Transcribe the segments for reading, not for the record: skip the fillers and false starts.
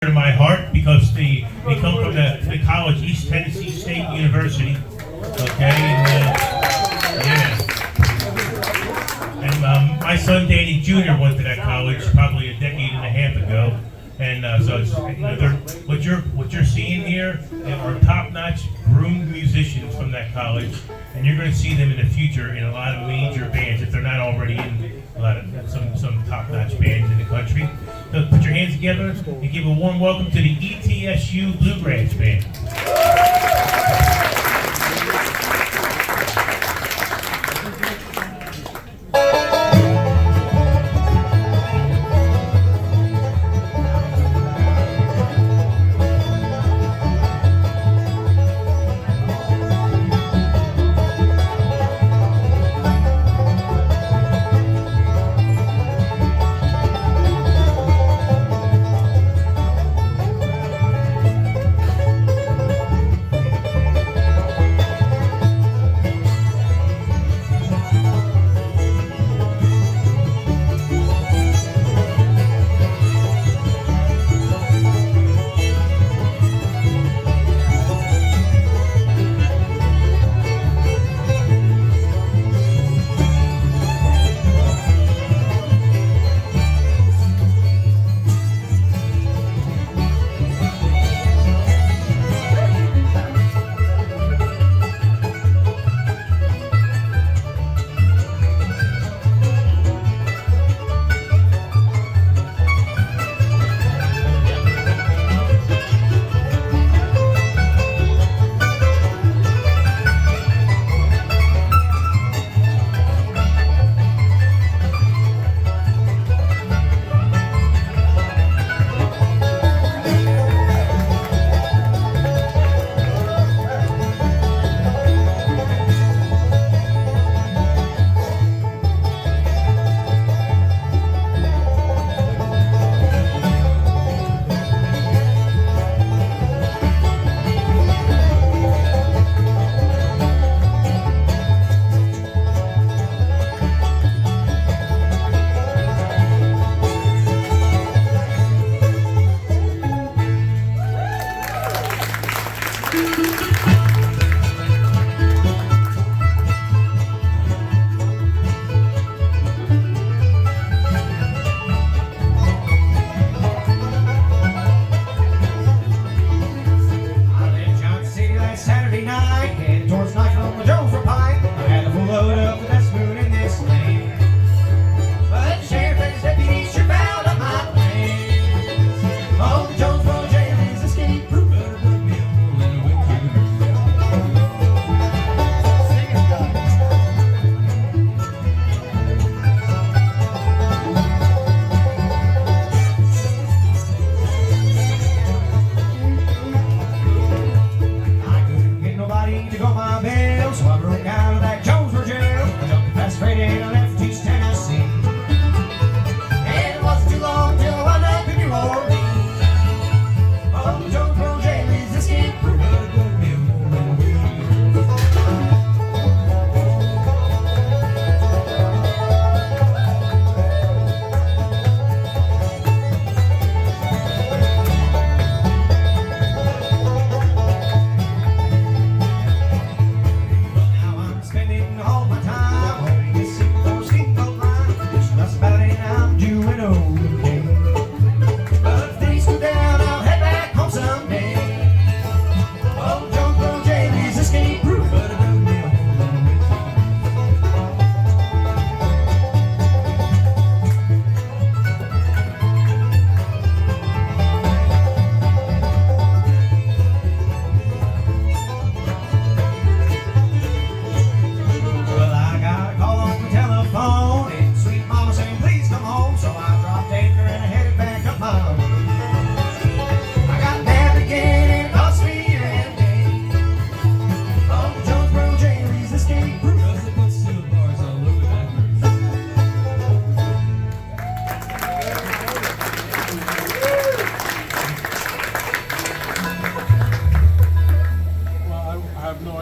to my heart because they come from the college, East Tennessee State University. Okay, and my son Danny Jr. went to that college probably a decade and a half ago, and so it's, what you're seeing here are top-notch groomed musicians from that college, and you're going to see them in the future in a lot of major bands if they're not already in a lot of some top-notch bands in the country. So put your hands together and give a warm welcome to the ETSU Bluegrass Band.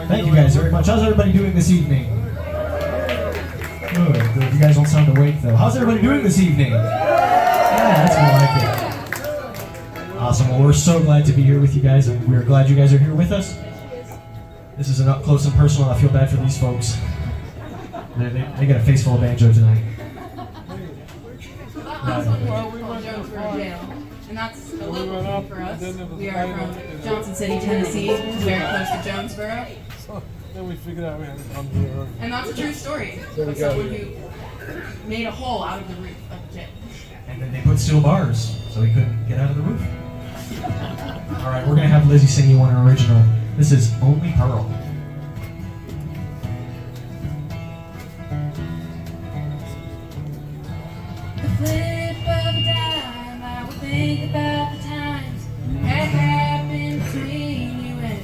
Thank you guys very much. How's everybody doing this evening? Good, good. You guys don't sound awake though. How's everybody doing this evening? Yeah, that's more like it. Awesome. Awesome. Well, we're so glad to be here with you guys, and we're glad you guys are here with us. This is an up close and personal. I feel bad for these folks. They got a face full of banjo tonight. And that's a local thing for us. We are from Johnson City, Tennessee, very close to Jonesboro. Then we figured out we had to come here. And that's a true story of someone who made a hole out of the roof of the gym. And then they put steel bars so he couldn't get out of the roof. All right, we're going to have Lizzie sing you one original. This is Only Pearl. The flip of a dime, I would think about the times that happened between you and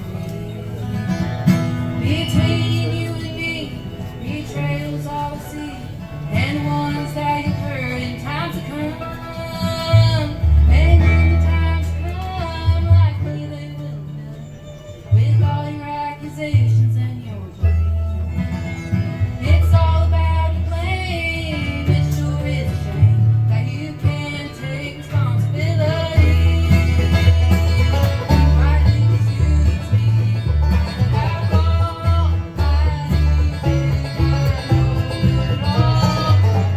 me. Between you and me, betrayals all I see, and ones that you've heard in times to come. And when the times come, likely they will come, with all your accusations and your blame. It's all about the blame. It sure is a shame that you can't take responsibility. Why did you choose me? Why did I fall? Why do you think I know it all?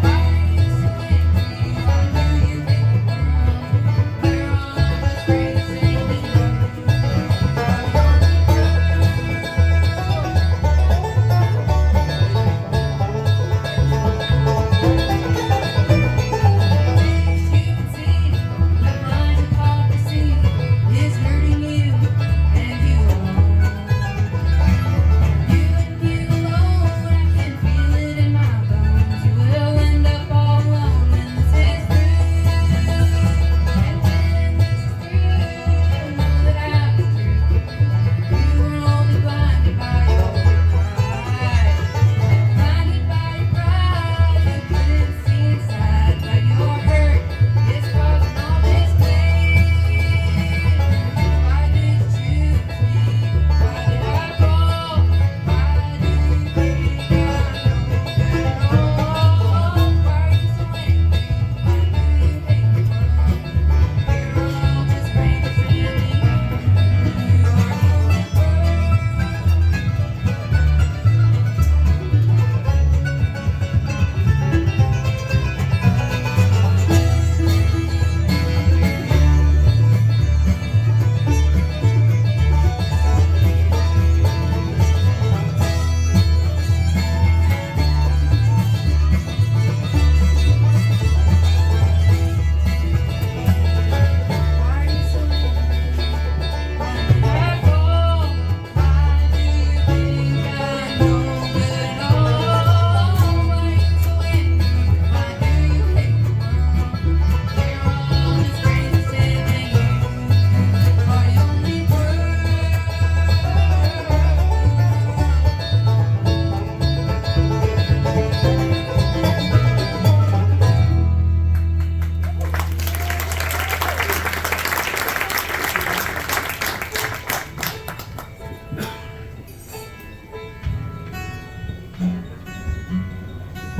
Why are you so angry? Why do you hate me wrong? We're all just racing in love.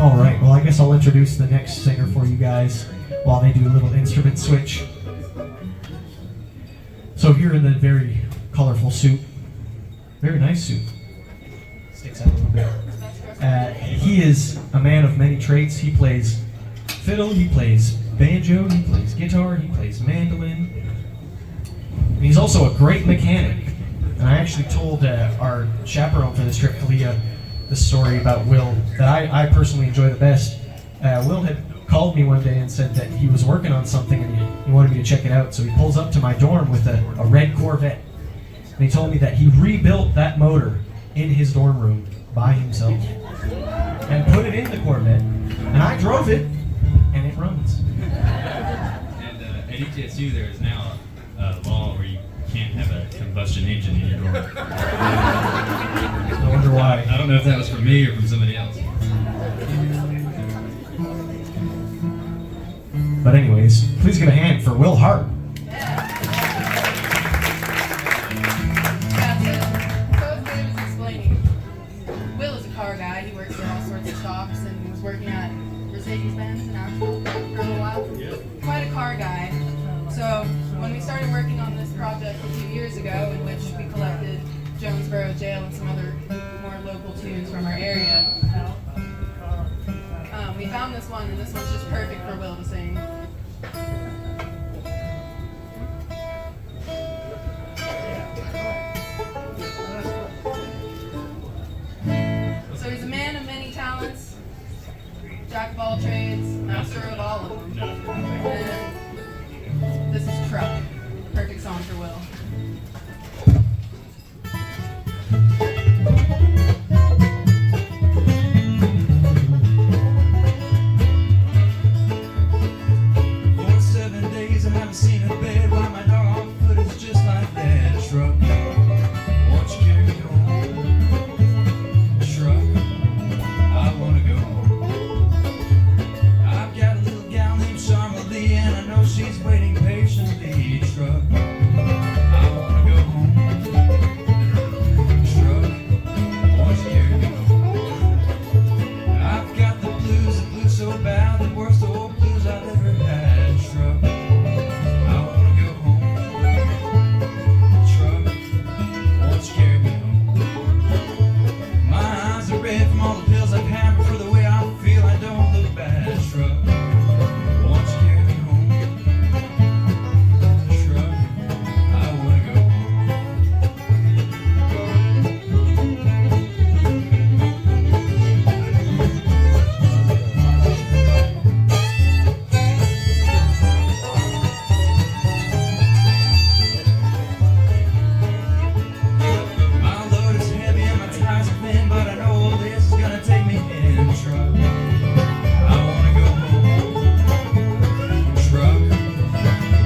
All right, well, I guess I'll introduce the next singer for you guys while they do a little instrument switch. So here in the very colorful suit, very nice suit, sticks out a little bit. He is a man of many traits. He plays fiddle, he plays banjo, he plays guitar, he plays mandolin. And he's also a great mechanic. And I actually told our chaperone for this trip, Kalia, the story about Will that I personally enjoy the best. Will had called me one day and said that he was working on something and he wanted me to check it out. So he pulls up to my dorm with a red Corvette. And he told me that he rebuilt that motor in his dorm room by himself and put it in the Corvette. And I drove it, and it runs. And at ETSU there is now a law where you can't have a combustion engine in your dorm. I wonder why. I don't know if that was from me or from somebody else. But anyways, please give a hand for Will Hart. Will is a car guy. He works at all sorts of shops and was working at Mercedes-Benz in Asheville for a little while. Quite a car guy. So when we started working project a few years ago in which we collected Jonesboro Jail and some other more local tunes from our area. We found this one, and this one's just perfect for Will to sing. So he's a man of many talents, jack of all trades, master of all of them. And this is Truck, perfect song for Will. For 7 days I haven't seen a bed while my dog foot is just like that. Truck, won't you carry me home? Truck, I wanna go home. I've got a little gal named Charmalee and I know she's waiting patiently. Truck, I wanna go home. Truck, won't you carry me home? I've got the blues so bad, the worst old blues I've ever had. Truck, I wanna go home. Truck, won't you carry me home? My eyes are red from all the pills I've had, but for the way I feel, I don't look bad. Truck, won't you carry me home? Truck, I wanna go home. My load is heavy and my tires are thin, but I know this is gonna take me in. Truck, I wanna go home. Truck,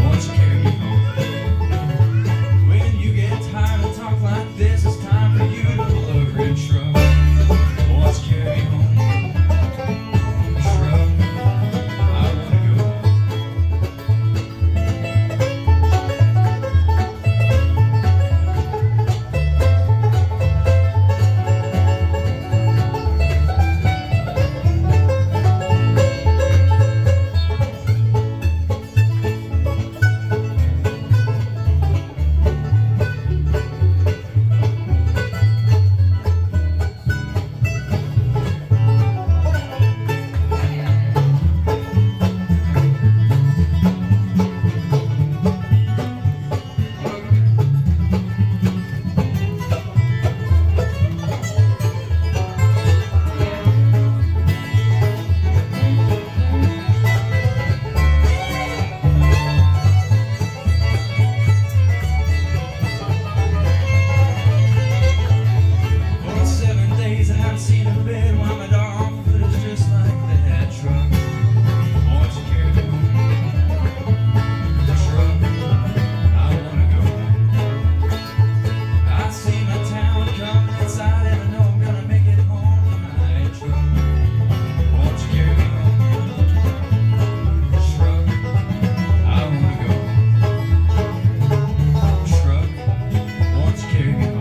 won't you carry me home? When you get tired of talk like this, it's time for you to pull over and truck, won't you carry me home? Truck, I wanna go home. For 7 days I haven't seen a bed while my dog foot is just like that. Truck, won't you carry me home? Truck, I wanna go home. I see my town coming inside and I know I'm gonna make it home tonight. Truck, won't you carry me home? Truck, I wanna go home. Truck, won't you carry me home?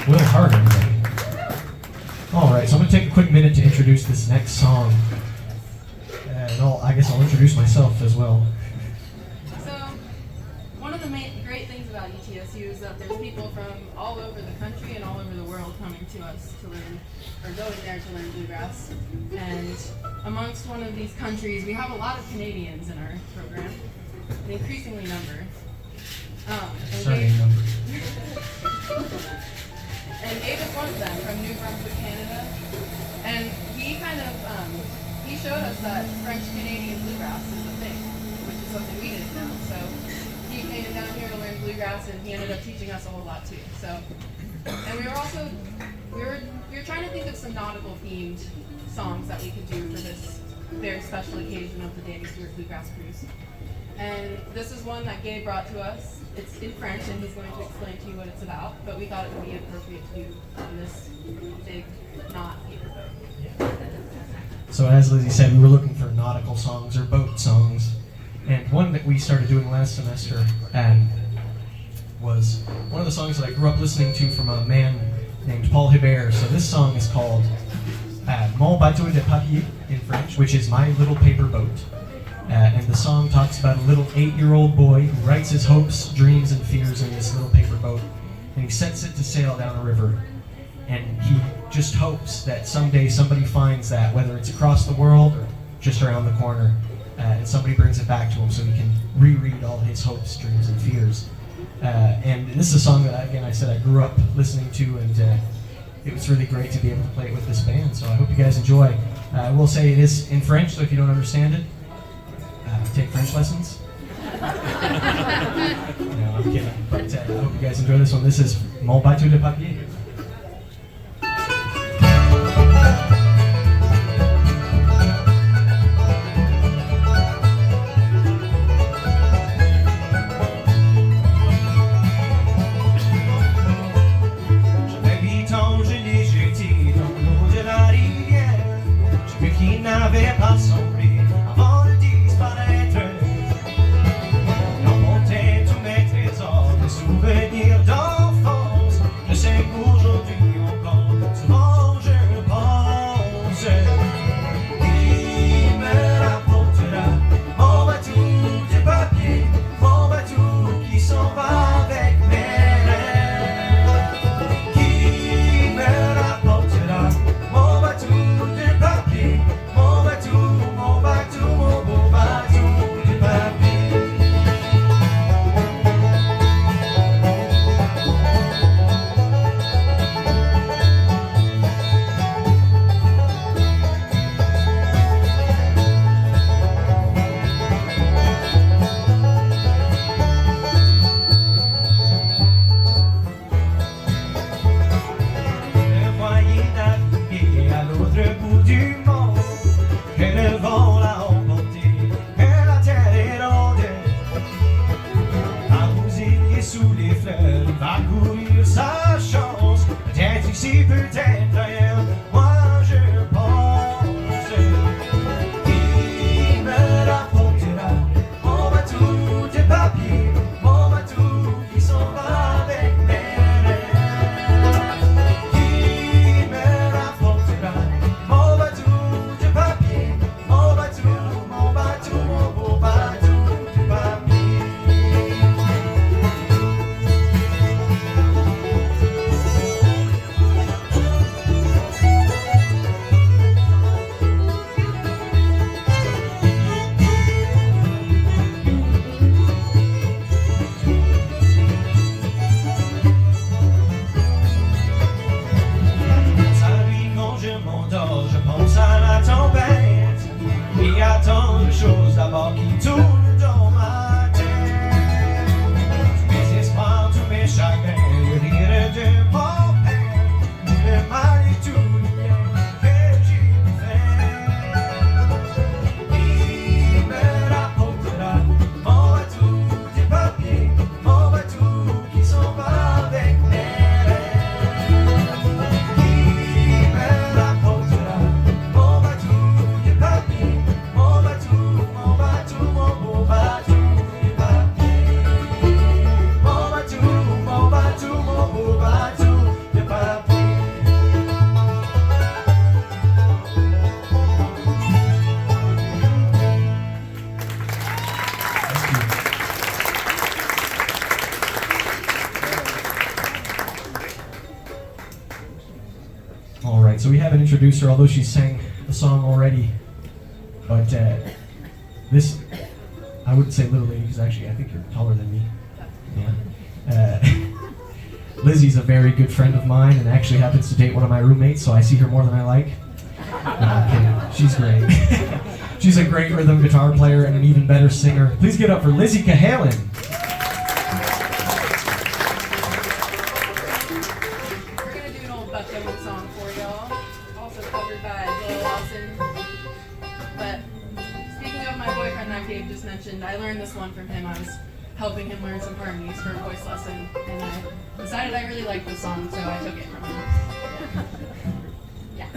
Will Hart, everybody. All right, so I'm going to take a quick minute to introduce this next song. And I guess I'll introduce myself as well. So, one of the great things about ETSU is that there's people from all over the country and all over the world coming to us to learn, or going there to learn bluegrass. And amongst one of these countries, we have a lot of Canadians in our program, an increasingly number. And Surname number. And Gabe is one of them from New Brunswick, Canada. And he kind of, he showed us that French-Canadian bluegrass is a thing, which is something we didn't know. So he came down here to learn bluegrass, and he ended up teaching us a whole lot too. So, and we were trying to think of some nautical themed songs that we could do for this very special occasion of the Danny Stewart Bluegrass Cruise. And this is one that Gabe brought to us. It's in French, and he's going to explain to you what it's about, but we thought it would be appropriate to do on this big, not paper boat. So as Lizzie said, we were looking for nautical songs or boat songs. And one that we started doing last semester was one of the songs that I grew up listening to from a man named Paul Hébert. So this song is called Mon bateau de papier in French, which is My Little Paper Boat. And the song talks about a little 8-year-old boy who writes his hopes, dreams, and fears in this little paper boat. And he sets it to sail down a river. And he just hopes that someday somebody finds that, whether it's across the world or just around the corner, and somebody brings it back to him so he can reread all his hopes, dreams, and fears. And this is a song that, again, I said I grew up listening to, and it was really great to be able to play it with this band. So I hope you guys enjoy. I will say it is in French, so if you don't understand it, take French lessons. No, I'm kidding. But I hope you guys enjoy this one. This is Mon bateau de papier. N'avait pas sombré avant de disparaître. Emportait tous mes trésors, des souvenirs d'enfance. Je sais qu'aujourd'hui encore, souvent je pense. Il me rapportera mon bateau de papier, mon bateau qui s'en va avec mes rêves. Qui me rapportera mon bateau de papier. Mon bateau, mon beau bateau de papier. Le voyez naviguer à l'autre bout du monde. Que le vent l'a emporté, que la terre est ronde. Arrosé sous les fleurs, il va courir sa chance. Peut-être ici, peut-être ailleurs, moi je pense. Il me rapportera mon bateau de papier, mon bateau qui s'en va avec mes rêves. Il me rapportera mon bateau de papier. Mon bateau, mon beau bateau de papier. Salut, quand je m'endors, je pense à la tempête. Il y a tant de choses d'abord qui tournent dans ma tête. Tous mes espoirs, tous mes chagrins, le rire de mon père, tout le mal et tout le bien que j'ai pu faire. Il me rapportera mon bateau de papier, mon bateau qui s'en va avec mes rêves. Il me rapportera mon bateau de papier, mon bateau, mon beau bateau de papier. Mon bateau, mon beau bateau de papier. All right, so we haven't introduced her, although she sang the song already. But this, I wouldn't say little lady, because actually I think you're taller than me. Yeah. Lizzie's a very good friend of mine and actually happens to date one of my roommates, so I see her more than I like. No, I'm kidding. She's great. She's a great rhythm guitar player and an even better singer. Please give it up for Lizzie Cahalan. We're gonna do an old Buck Owens song for y'all, also covered by Joel Lawson. But speaking of my boyfriend that Gabe just mentioned, I learned this one from him. I was helping him learn some harmonies for a voice lesson, and I decided I really liked the song, so I took it from him. Yeah.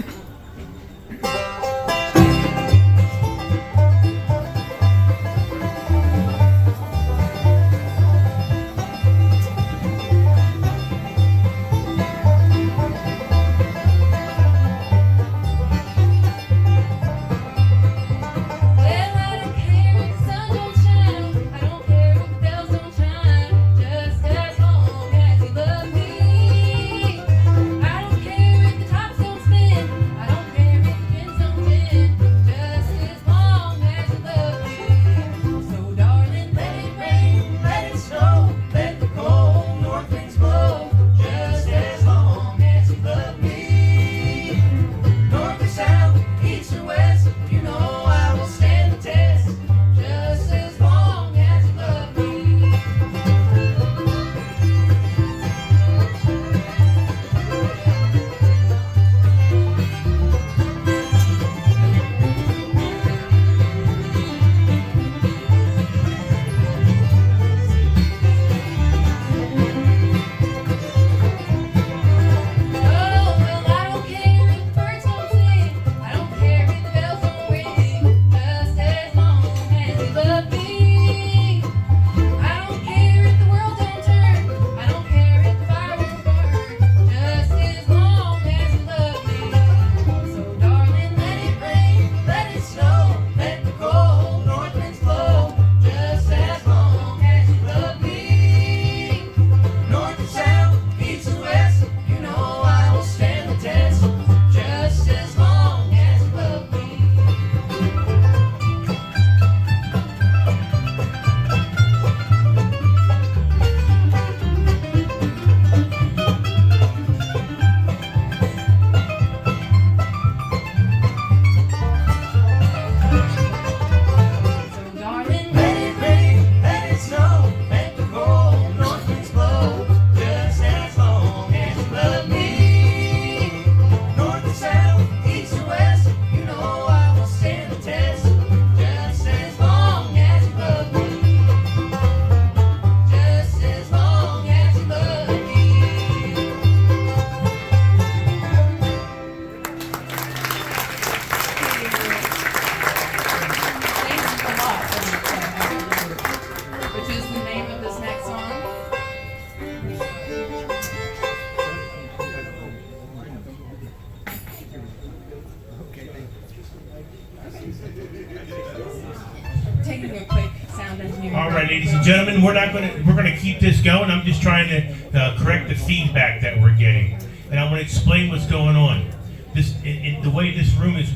taking a quick sound engineering. All right, ladies and gentlemen, we're gonna keep this going. I'm just trying to correct the feedback that we're getting, and I want to explain what's going on. The way this room is,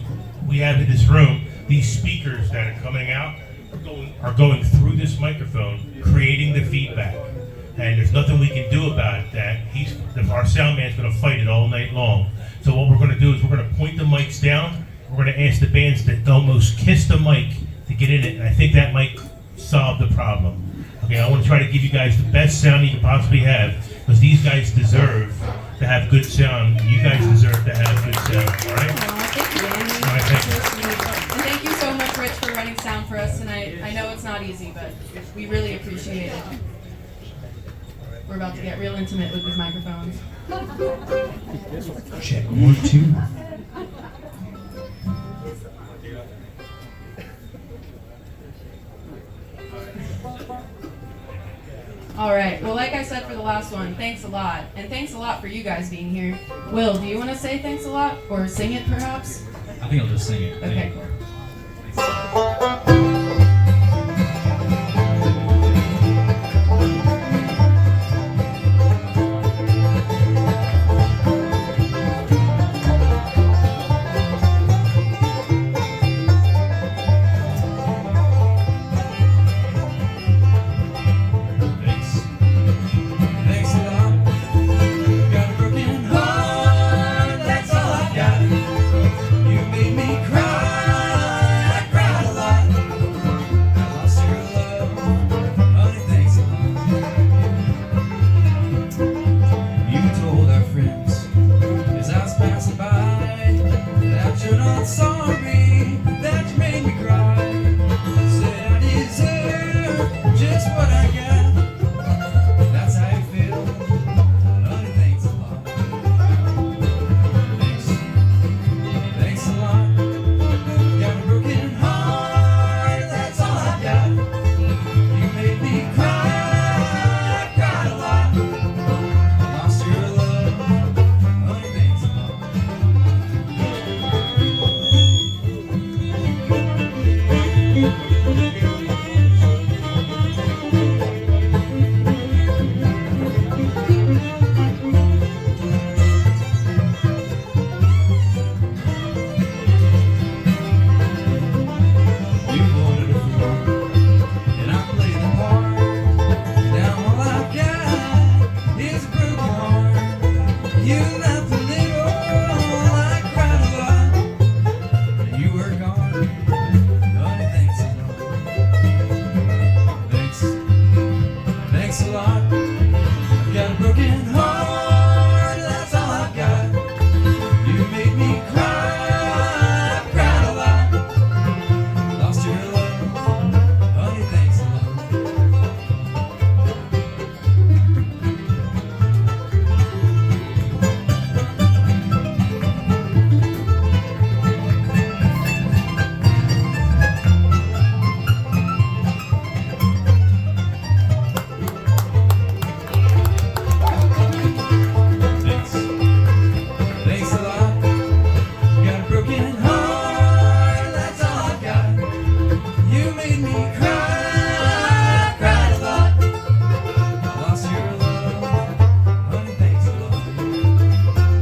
we have in this room, these speakers that are coming out are going through this microphone, creating the feedback, and there's nothing we can do about that. Our sound man's gonna fight it all night long. So what we're gonna do is we're gonna point the mics down. We're gonna ask the bands to almost kiss the mic to get in it, and I think that might solve the problem. Okay, I want to try to give you guys the best sound you can possibly have, because these guys deserve to have good sound. You guys deserve to have good sound. All right. Thank you, Andy. All right, thank you. So sweet. And thank you so much, Rich, for running sound for us tonight. I know it's not easy, but we really appreciate it. We're about to get real intimate with these microphones. Check 1, 2. All right. Well, like I said for the last one, thanks a lot. And thanks a lot for you guys being here. Will, do you want to say thanks a lot? Or sing it, perhaps? I think I'll just sing it. Okay, cool. Thanks. Thanks a lot. Got a broken heart, that's all I got. You made me cry, I cried a lot. I lost your love, honey, thanks a lot. You told our friends as I was passing by that you're not sorry, that you made me cry. Said I deserve just what I got. That's how you feel, honey, thanks a lot. Thanks, thanks a lot. Got a broken heart, that's all I got. You made me cry, I cried a lot. I lost your love, honey, thanks a lot. You wanted a fool, and I played the part. Now all I've got is a broken heart. You left a little, I cried a lot. And you were gone, honey, thanks a lot. Thanks, thanks a lot. I've got a broken heart, that's all I've got. You made me cry, I cried a lot. Lost your love, honey, thanks a lot. Thanks, thanks a lot. Got a broken heart, that's all I got. You made me cry, I cried a lot. I lost your love, honey, thanks a lot.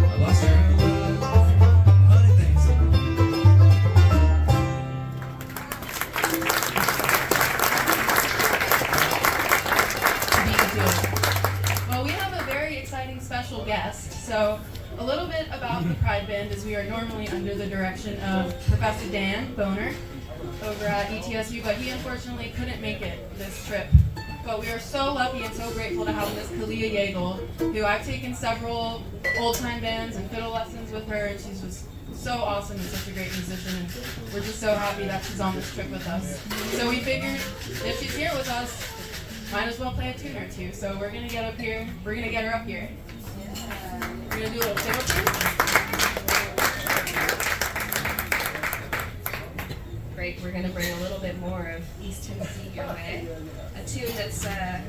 I lost your love, honey, thanks a Well, we have a very exciting special guest. So, a little bit about the Pride Band is we are normally under the direction of Professor Dan Boner over at ETSU, but he unfortunately couldn't make it this trip. But we are so lucky and so grateful to have Miss Kalia Yeagle, who I've taken several old-time bands and fiddle lessons with her, and she's just so awesome and such a great musician, and we're just so happy that she's on this trip with us. So we figured if she's here with us, might as well play a tune or two. So we're gonna get up here. We're gonna get her up here. We're gonna do a little fiddle tune. Great. we're going to bring a little bit more of East Tennessee your way. A tune that's, that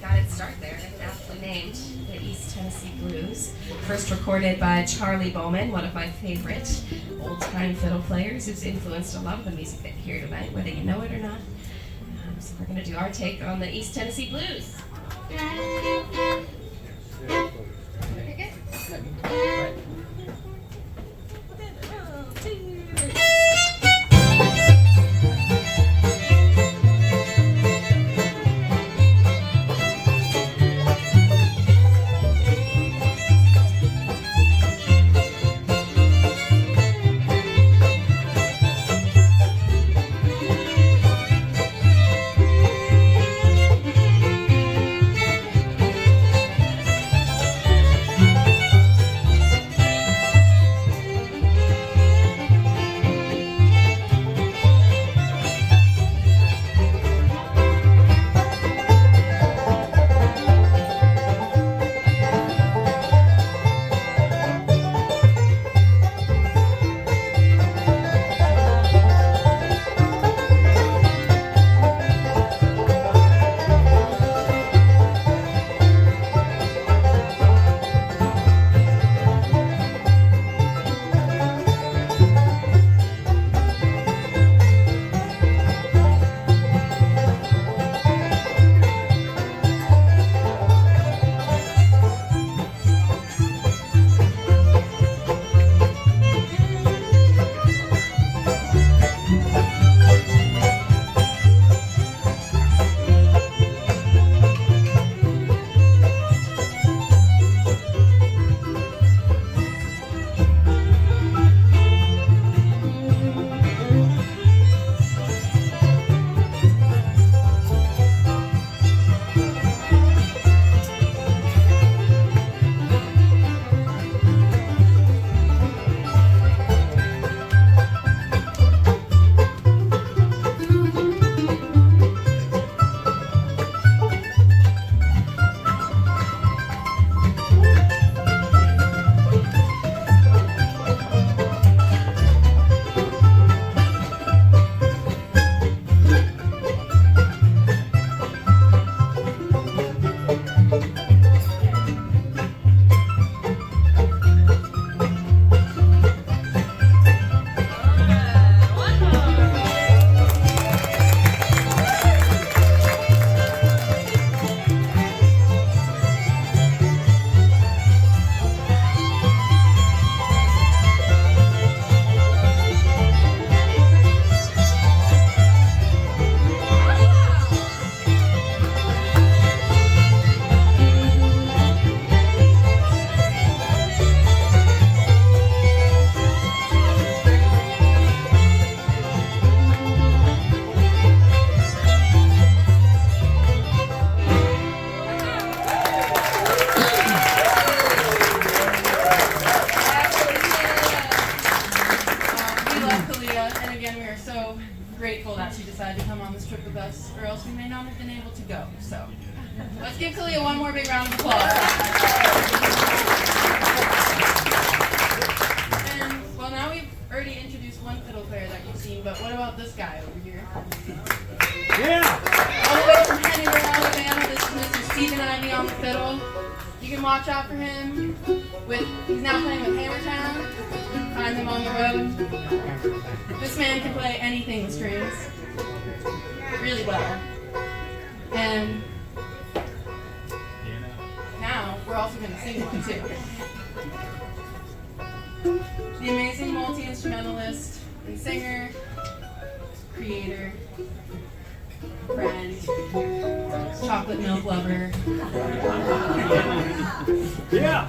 got its start there, and aptly named the East Tennessee Blues. First recorded by Charlie Bowman, one of my favorite old-time fiddle players who's influenced a lot of the music that you hear tonight, whether you know it or not. So we're going to do our take on the East Tennessee Blues. Okay, good. grateful that she decided to come on this trip with us, or else we may not have been able to go. So let's give Kalia one more big round of applause. And well, now we've already introduced one fiddle player that you've seen, but what about this guy over here? Yeah! All the way from Henryville, Alabama, this is Mr. Stephen Ivy on the fiddle. You can watch out for him. He's now playing with Hammertown. Find him on the road. This man can play anything with strings really well. And now we're also going to sing one too. The amazing multi-instrumentalist and singer, creator, friend, chocolate milk lover. Yeah!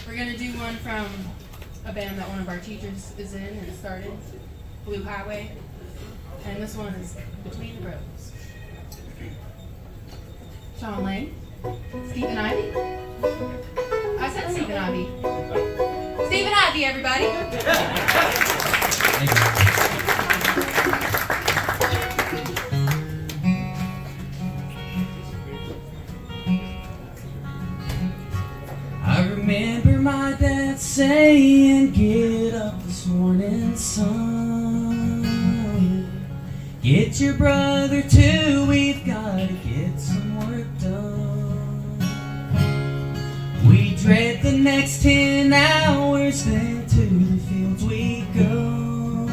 We're going to do one from a band that one of our teachers is in and started, Blue Highway. And this one is Between the Roads. Sean Lane, Stephen Ivy. I said Stephen Ivy. Stephen Ivy, everybody. Thank you. I remember my dad saying, get up morning sun. Get your brother too, we've gotta get some work done. We dread the next 10 hours, then to the fields we go.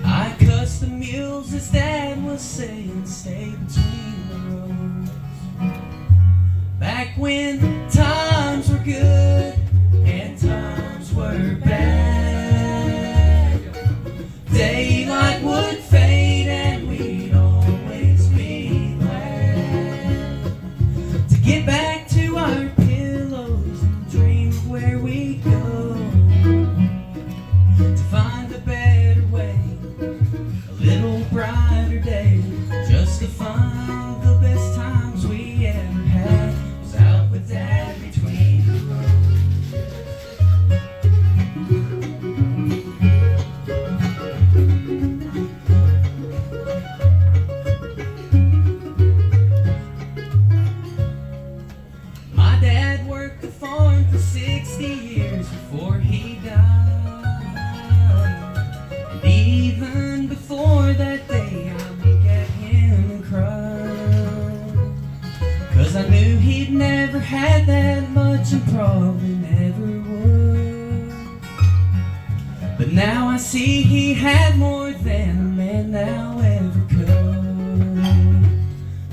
I cuss the mules as Dad was saying, stay between the rows. Back when times were good and times were bad, daylight would fade and we'd always be glad to get back to our pillows and dream of where we go, to find a better way, a little brighter day, just to find the best times we ever had was out with Dad between the rows. My dad worked the farm for 60 years before he died. And even before that day, I look at him and cry. 'Cause I knew he'd never had that much and probably never would. But now I see he had more than a man now ever could.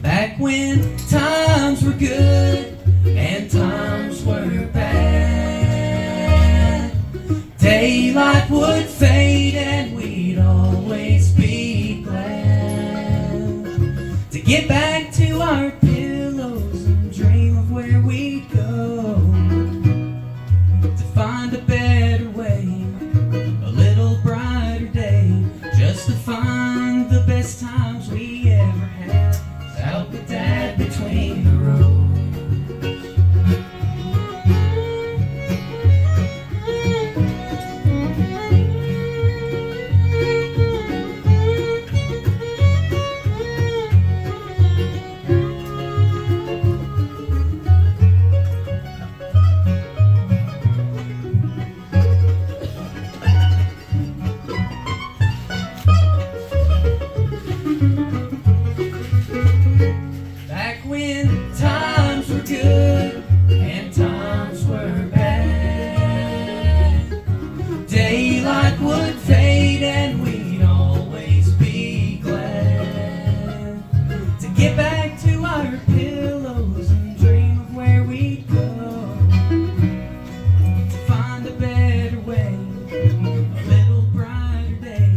Back when times were good and times were bad, daylight would fade and we'd always be glad to get back to our pillows and dream of where we'd go, to find a better way, a little brighter day, just to find the best times we ever had out with Dad between the rows. Back when times were good and times were bad, daylight would fade and we'd always be glad to get back to our pillows and dream of where we'd go, to find a better way, a little brighter day,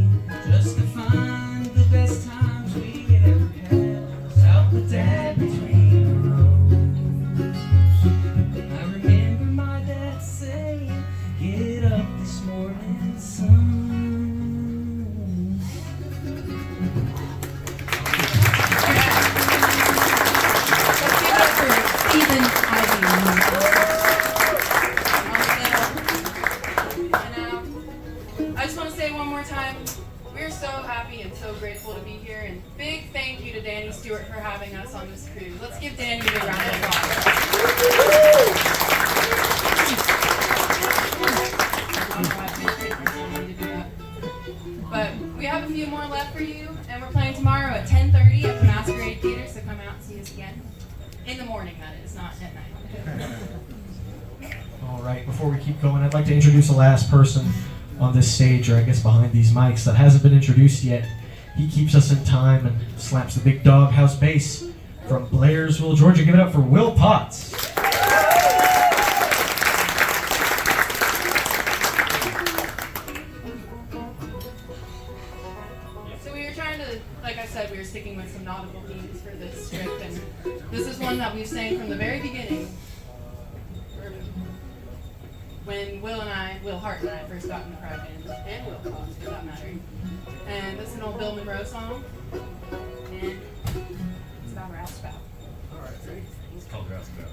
just to find the best times we ever had was out with Dad between the rows. I remember my dad saying, get up this morning, son. Let's give it up for Stephen Ivy. And I just want to say one more time, we're so happy and so grateful to be here, and big thank you to Danny Stewart for having us on this cruise. Let's give Danny a big round of applause. But we have a few more left for you, and we're playing tomorrow at 10:30 at the Masquerade Theater, so come out and see us again. In the morning, that is, not at night. All right, before we keep going, I'd like to introduce the last person on this stage, or I guess behind these mics, that hasn't been introduced yet. He keeps us in time and slaps the big doghouse bass from Blairsville, Georgia. Give it up for Will Potts. So we were trying to, like I said, we were sticking with some nautical themes for this trip, and this is one that we've sang from the very beginning. When Will Hart and I first got in the pride band, and Will Potts for that matter. And this is an old Bill Monroe song, and it's about roustabout. Alright, ready? It's called Roustabout.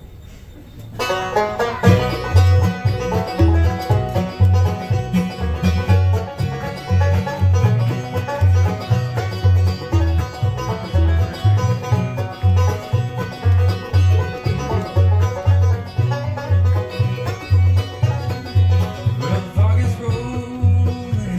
Well, the fog is rolling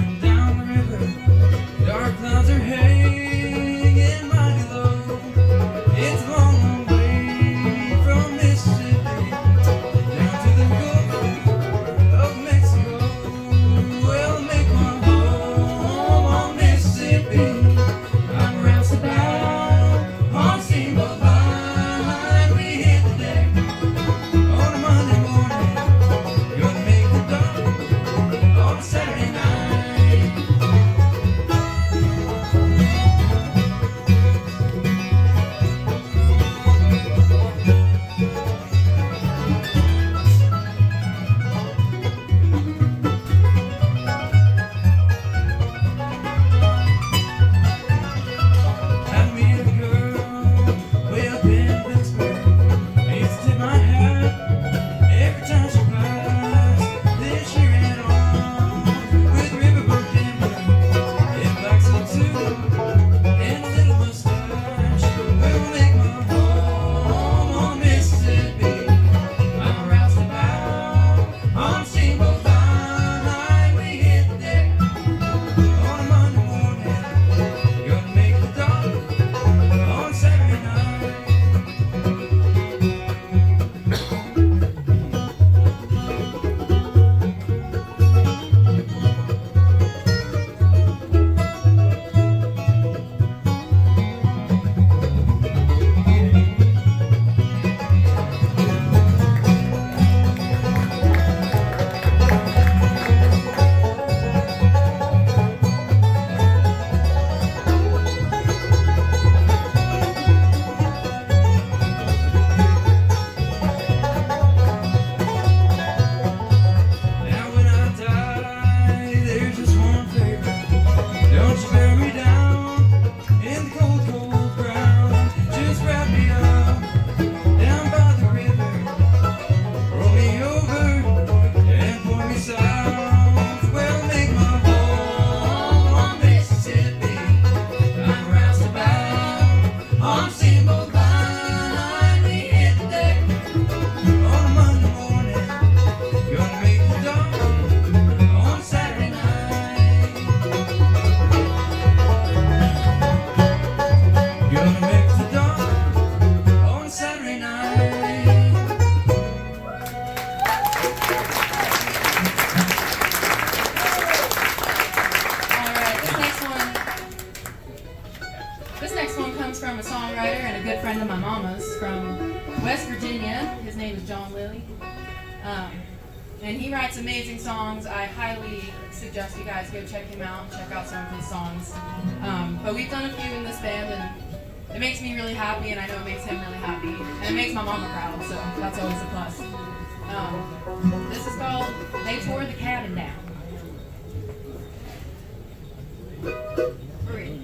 friend of my mama's from West Virginia. His name is John Lilly. And he writes amazing songs. I highly suggest you guys go check him out and check out some of his songs. But we've done a few in this band, and it makes me really happy, and I know it makes him really happy. And it makes my mama proud, so that's always a plus. This is called They Tore the Cabin Down. Three.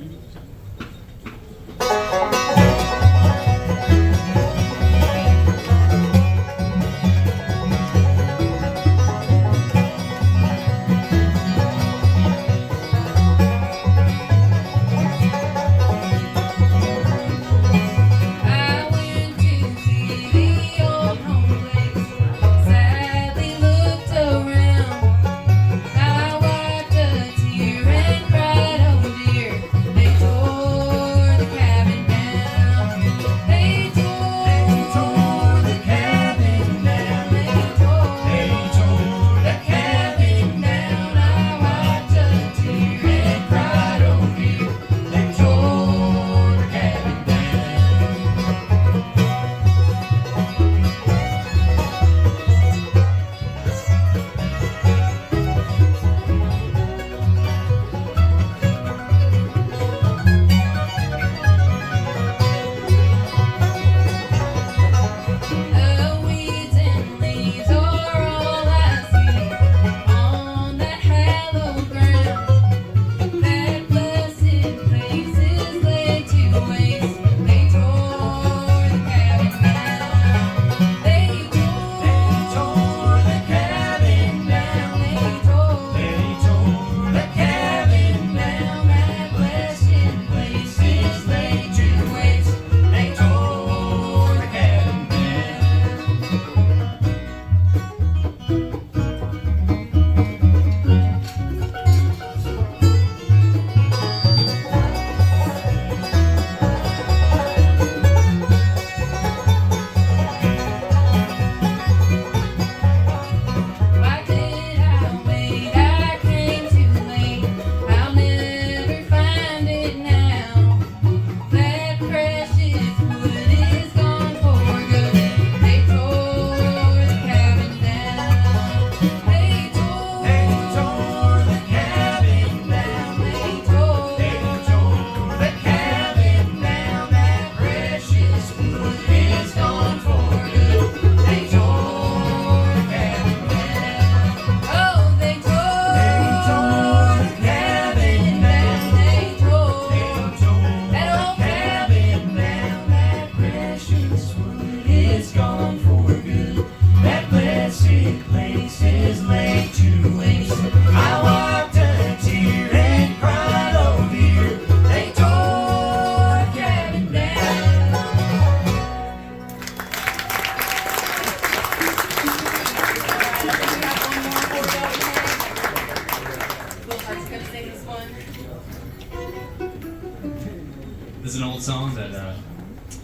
This is an old song that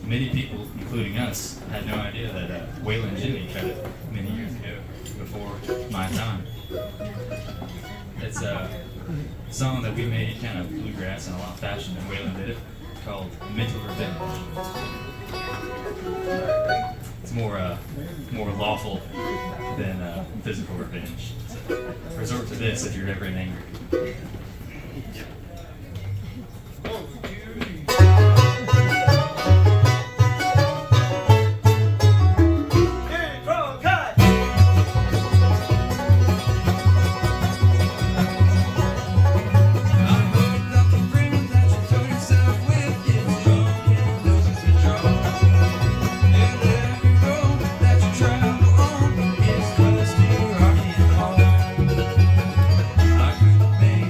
many people, including us, had no idea that Waylon Jenney cut it many years ago, before my time. It's a song that we made kind of bluegrass in a lot of fashion, and Waylon did it, called Mental Revenge. It's more lawful than physical revenge. So resort to this if you're ever in anger. I could make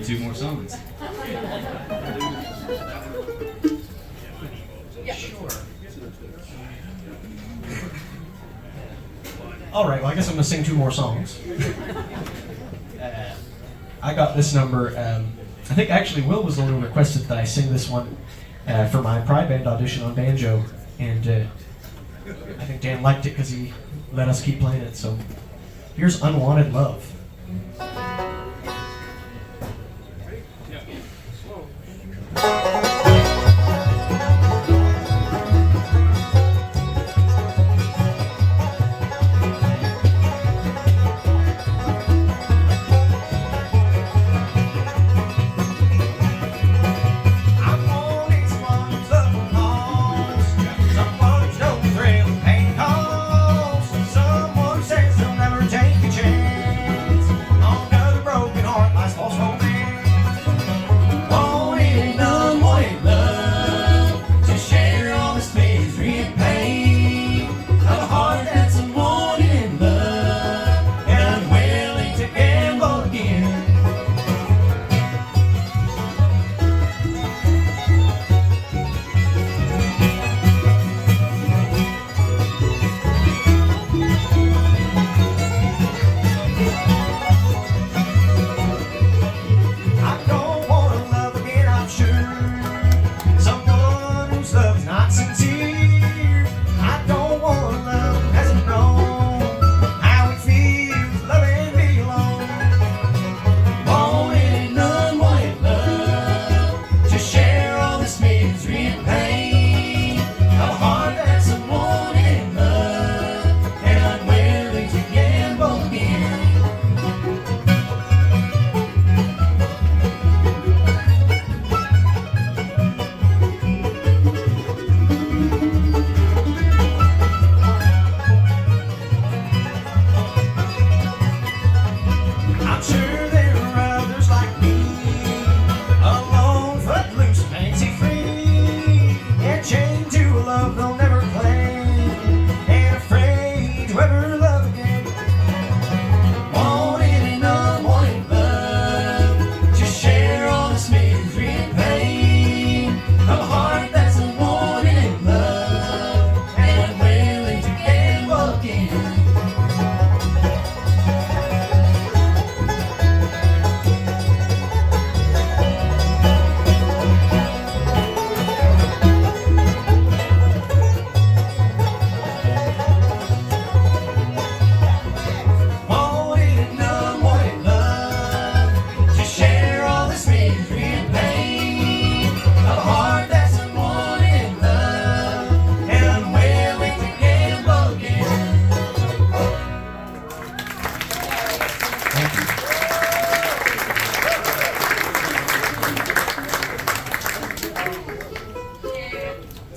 learn 2 more songs. All right, well, I guess I'm going to sing 2 more songs. I got this number. I think actually Will was the one who requested that I sing this one for my Pride Band audition on banjo, and I think Dan liked it because he let us keep playing it. So here's Unwanted Love.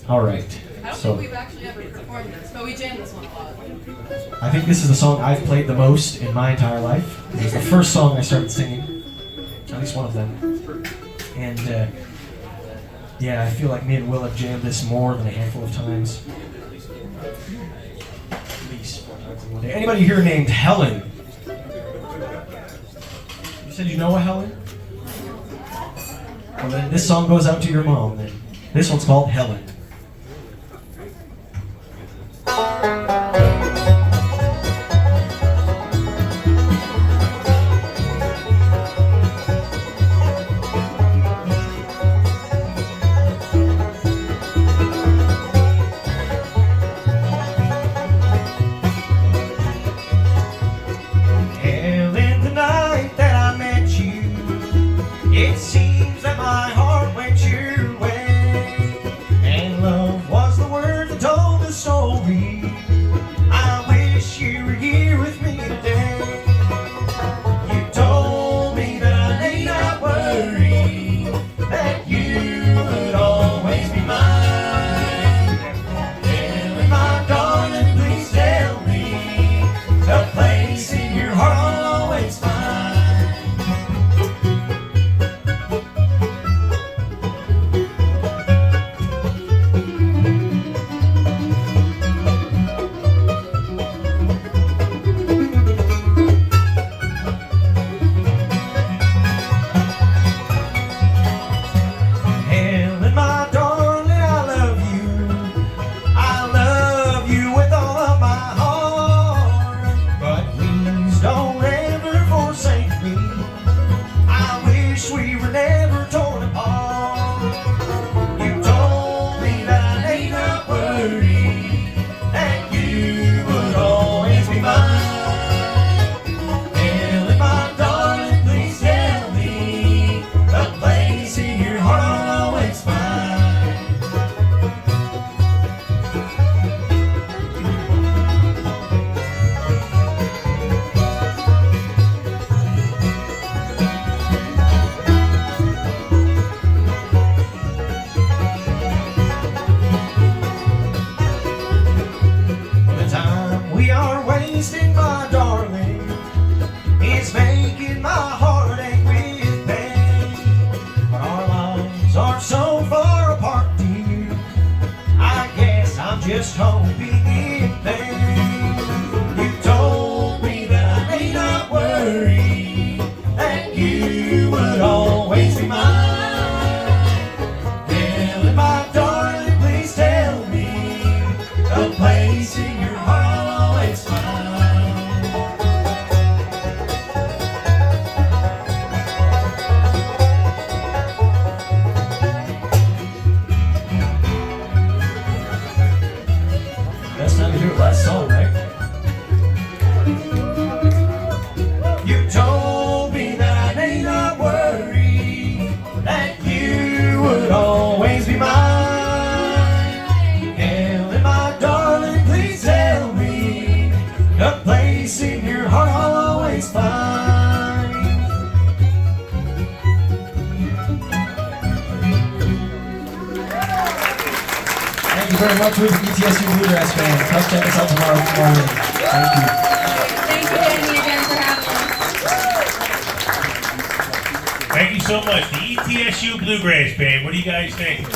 All right. I don't So think we've actually ever performed this, but we jammed this one a lot. I think this is the song I've played the most in my entire life. It was the first song I started singing, at least one of them. And yeah, I feel like me and Will have jammed this more than a handful of times. At least 4 times in one day. Anybody here named Helen? You said you know a Helen? Well, then this song goes out to your mom. Then this one's called Helen. It seems that my heart went your way, and just hoping in vain. You told me that I need not worry, that you would always be mine. Helen, my darling, please tell me a place in your heart I'll always find. Best time to do it last song, right? You told me that I need not worry, that you would always be mine. Helen, my darling, please tell me a place in your heart I'll always find. Thank you very much. We're the ETSU Bluegrass Band. Come check us out tomorrow morning. Thank you. Thank you, Danny, again for having us. Thank you so much. The ETSU Bluegrass Band. What do you guys think?